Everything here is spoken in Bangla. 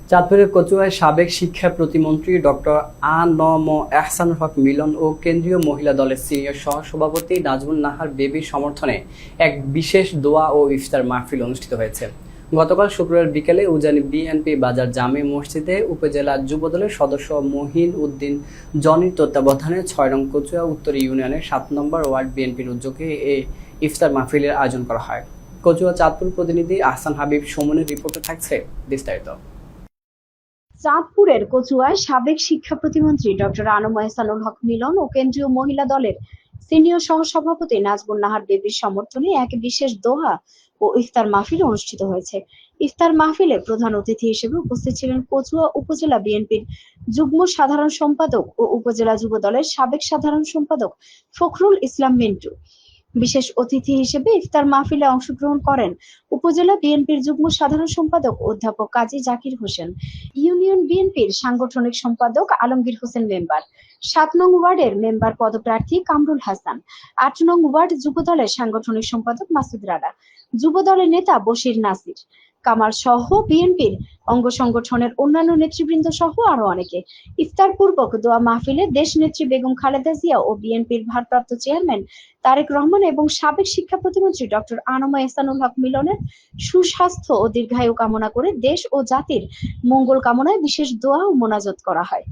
চাঁদপুরের কচুয়ায় সাবেক শিক্ষা প্রতিমন্ত্রী ডক্টর আ.ন.ম এহসানুল হক মিলন ও কেন্দ্রীয় মহিলা দলের সিনিয়র সহসভাপতি নাজমুন নাহার বেবির সমর্থনে এক বিশেষ দোয়া ও ইফতার মাহফিল অনুষ্ঠিত হয়েছে। গতকাল শুক্রবার বিকেলে উজানি বিএনপি বাজার জামে মসজিদে উপজেলা যুবদলের সদস্য মহিন উদ্দিন জনির তত্ত্বাবধানে ৬ নং কচুয়া উত্তর ইউনিয়নের ৭ নম্বর ওয়ার্ড বিএনপির উদ্যোগে এই ইফতার মাহফিলের আয়োজন করা হয়। কচুয়া চাঁদপুর প্রতিনিধি আহসান হাবিব সুমনের রিপোর্টে থাকছে বিস্তারিত। চাঁদপুরের কচুয়ায় সাবেক শিক্ষা প্রতিমন্ত্রী ডক্টর আ.ন.ম এহসানুল হক মিলন ও কেন্দ্রীয় মহিলা দলের সিনিয়র সহসভাপতি নাজমুন নাহার বেবির সমর্থনে এক বিশেষ দোয়া ও ইফতার মাহফিল অনুষ্ঠিত হয়েছে। ইফতার মাহফিলে প্রধান অতিথি হিসেবে উপস্থিত ছিলেন কচুয়া উপজেলা বিএনপির যুগ্ম সাধারণ সম্পাদক ও উপজেলা যুব দলের সাবেক সাধারণ সম্পাদক ফখরুল ইসলাম মিন্টু। বিশেষ অতিথি হিসেবে ইফতার মাহফিলে অংশগ্রহণ করেন উপজেলা বিএনপির যুগ্ম সাধারণ সম্পাদক অধ্যাপক কাজী জাকির হোসেন, ইউনিয়ন বিএনপির সাংগঠনিক সম্পাদক আলমগীর হোসেন মেম্বার, ৭ নং ওয়ার্ডের মেম্বার পদপ্রার্থী কামরুল হাসান, ৮ নং ওয়ার্ড যুবদলের সাংগঠনিক সম্পাদক মাসুদ রানা, যুবদলের নেতা বশির নাসির কামাল সহ বিএনপির অঙ্গ সংগঠনের অন্যান্য নেতৃবৃন্দ সহ আরো অনেকে। ইফতার পূর্বক দোয়া মাহফিলে দেশ নেত্রী বেগম খালেদা জিয়া ও বিএনপির ভারপ্রাপ্ত চেয়ারম্যান তারেক রহমান এবং সাবেক শিক্ষা প্রতিমন্ত্রী ডক্টর আ.ন.ম এহসানুল হক মিলনের সুস্বাস্থ্য ও দীর্ঘায়ু কামনা করে দেশ ও জাতির মঙ্গল কামনায় বিশেষ দোয়া ও মোনাজাত করা হয়।